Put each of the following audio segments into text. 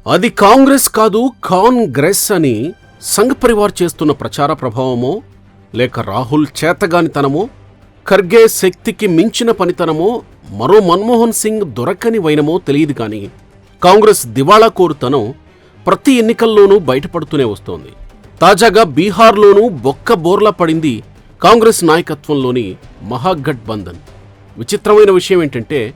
అది కాంగ్రెస్ కాదు కాంగ్రెస్ అని సంఘ్ పరివార్ చేస్తున్న ప్రచార ప్రభావమో, లేక రాహుల్ చేతగానితనమో, ఖర్గే శక్తికి మించిన పనితనమో, మరో మన్మోహన్ సింగ్ దొరకని వైనమో తెలియదు కానీ కాంగ్రెస్ దివాళా కోరుతనం ప్రతి ఎన్నికల్లోనూ బయటపడుతూనే వస్తోంది. తాజాగా బీహార్లోనూ బొక్క బోర్లా పడింది కాంగ్రెస్ నాయకత్వంలోని మహాగఠబంధన్. విచిత్రమైన విషయం ఏంటంటే,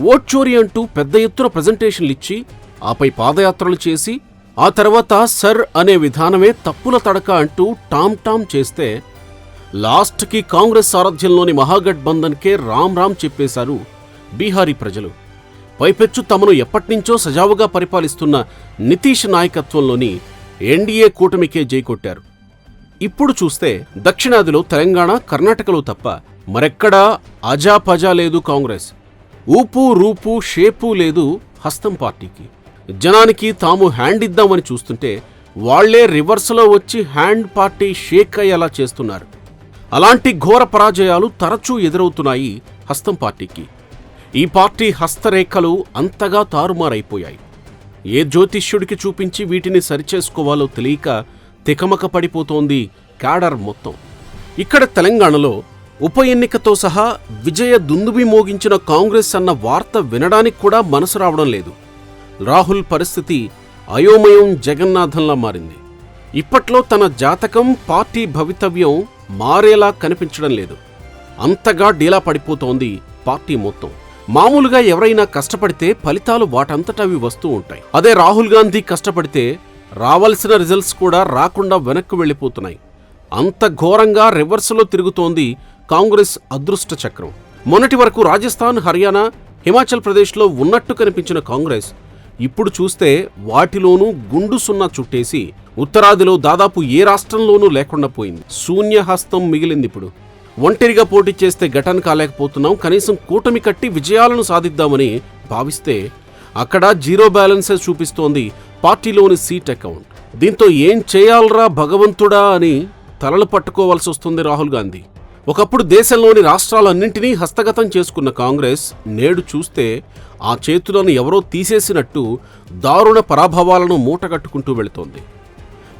ఓట్ చోరీ అంటూ పెద్ద ఎత్తున ప్రజెంటేషన్లు ఇచ్చి ఆపై పాదయాత్రలు చేసి ఆ తర్వాత సర్ అనే విధానమే తప్పుల తడక అంటూ టామ్ చేస్తే లాస్ట్కి కాంగ్రెస్ సారథ్యంలోని మహాగఠబంధన్కే రామ్ చెప్పేశారు బీహారీ ప్రజలు. పైపెచ్చు తమను ఎప్పటినుంచో సజావుగా పరిపాలిస్తున్న నితీష్ నాయకత్వంలోని ఎన్డీఏ కూటమికే జైకొట్టారు. ఇప్పుడు చూస్తే దక్షిణాదిలో తెలంగాణ, కర్ణాటకలో తప్ప మరెక్కడా అజాపజా లేదు కాంగ్రెస్. ఊపు రూపు షేపు లేదు హస్తం పార్టీకి. జనానికి తాము హ్యాండ్ ఇద్దామని చూస్తుంటే వాళ్లే రివర్స్లో వచ్చి హ్యాండ్ పార్టీ షేక్ అయ్యేలా చేస్తున్నారు. అలాంటి ఘోర పరాజయాలు తరచూ ఎదురవుతున్నాయి హస్తం పార్టీకి. ఈ పార్టీ హస్తరేఖలు అంతగా తారుమారైపోయాయి. ఏ జ్యోతిష్యుడికి చూపించి వీటిని సరిచేసుకోవాలో తెలియక తికమక పడిపోతోంది క్యాడర్ మొత్తం. ఇక్కడ తెలంగాణలో ఉప ఎన్నికతో సహా విజయ దుందుబి మోగించిన కాంగ్రెస్ అన్న వార్త వినడానికి కూడా మనసు రావడం లేదు. రాహుల్ పరిస్థితి అయోమయం జగన్నాథంలా మారింది. ఇప్పట్లో తన జాతకం, పార్టీ భవితవ్యం మారేలా కనిపించడం లేదు. అంతగా డీలా పడిపోతోంది పార్టీ మొత్తం. మామూలుగా ఎవరైనా కష్టపడితే ఫలితాలు వాటంతటవి వస్తూ ఉంటాయి. అదే రాహుల్ గాంధీ కష్టపడితే రావాల్సిన రిజల్ట్స్ కూడా రాకుండా వెనక్కు వెళ్లిపోతున్నాయి. అంత ఘోరంగా రివర్స్లో తిరుగుతోంది కాంగ్రెస్ అదృష్ట చక్రం. మొన్నటి వరకు రాజస్థాన్, హర్యానా, హిమాచల్ ప్రదేశ్లో ఉన్నట్టు కనిపించిన కాంగ్రెస్ ఇప్పుడు చూస్తే వాటిలోనూ గుండు సున్నా చుట్టేసి ఉత్తరాదిలో దాదాపు ఏ రాష్ట్రంలోనూ లేకుండా పోయింది. శూన్యహస్తం మిగిలిందిప్పుడు. ఒంటరిగా పోటీ చేస్తే ఘటన కాలేకపోతున్నాం, కనీసం కూటమి కట్టి విజయాలను సాధిద్దామని భావిస్తే అక్కడ జీరో బ్యాలెన్సే చూపిస్తోంది పార్టీలోని సీట్ అకౌంట్. దీంతో ఏం చేయాలరా భగవంతుడా అని తలలు పట్టుకోవాల్సి వస్తుంది రాహుల్ గాంధీ. ఒకప్పుడు దేశంలోని రాష్ట్రాలన్నింటినీ హస్తగతం చేసుకున్న కాంగ్రెస్ నేడు చూస్తే ఆ చేతులను ఎవరో తీసేసినట్టు దారుణ పరాభవాలను మూటగట్టుకుంటూ వెళుతోంది.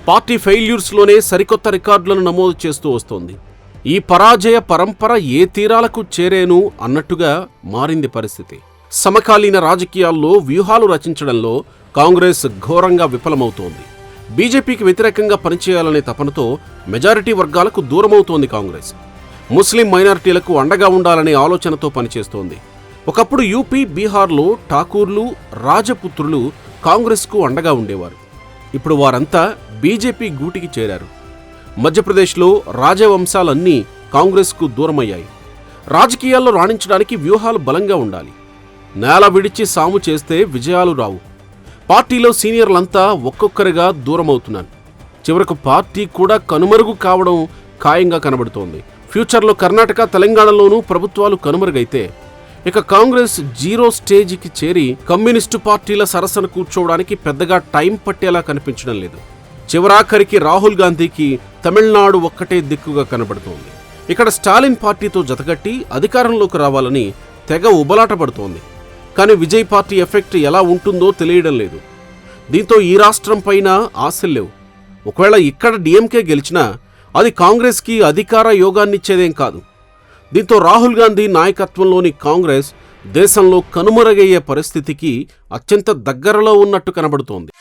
పార్టీ ఫెయిల్యూర్స్లోనే సరికొత్త రికార్డులను నమోదు చేస్తూ వస్తోంది. ఈ పరాజయ పరంపర ఏ తీరాలకు చేరేను అన్నట్టుగా మారింది పరిస్థితి. సమకాలీన రాజకీయాల్లో వ్యూహాలు రచించడంలో కాంగ్రెస్ ఘోరంగా విఫలమవుతోంది. బీజేపీకి వ్యతిరేకంగా పనిచేయాలనే తపనతో మెజారిటీ వర్గాలకు దూరమవుతోంది కాంగ్రెస్. ముస్లిం మైనారిటీలకు అండగా ఉండాలనే ఆలోచనతో పనిచేస్తోంది. ఒకప్పుడు యూపీ, బీహార్లో ఠాకూర్లు, రాజపుత్రులు కాంగ్రెస్కు అండగా ఉండేవారు. ఇప్పుడు వారంతా బీజేపీ గూటికి చేరారు. మధ్యప్రదేశ్లో రాజవంశాలన్నీ కాంగ్రెస్కు దూరమయ్యాయి. రాజకీయాల్లో రాణించడానికి వ్యూహాలు బలంగా ఉండాలి. నేల విడిచి సాము చేస్తే విజయాలు రావు. పార్టీలో సీనియర్లంతా ఒక్కొక్కరిగా దూరమవుతున్నారు. చివరకు పార్టీ కూడా కనుమరుగు కావడం ఖాయంగా కనబడుతోంది. ఫ్యూచర్లో కర్ణాటక, తెలంగాణలోనూ ప్రభుత్వాలు కనుమరుగైతే ఇక కాంగ్రెస్ జీరో స్టేజికి చేరి కమ్యూనిస్టు పార్టీల సరసన కూర్చోవడానికి పెద్దగా టైం పట్టేలా కనిపించడం లేదు. చివరాఖరికి రాహుల్ గాంధీకి తమిళనాడు ఒక్కటే దిక్కుగా కనబడుతోంది. ఇక్కడ స్టాలిన్ పార్టీతో జతగట్టి అధికారంలోకి రావాలని తెగ ఉబలాట పడుతోంది. కానీ విజయ్ పార్టీ ఎఫెక్ట్ ఎలా ఉంటుందో తెలియడం లేదు. దీంతో ఈ రాష్ట్రం పైన ఆశల్లేవు. ఒకవేళ ఇక్కడ డీఎంకే గెలిచినా అది కాంగ్రెస్కి అధికార యోగాన్నిచ్చేదేం కాదు. దీంతో రాహుల్ గాంధీ నాయకత్వంలోని కాంగ్రెస్ దేశంలో కనుమరుగయ్యే పరిస్థితికి అత్యంత దగ్గరలో ఉన్నట్టు కనబడుతోంది.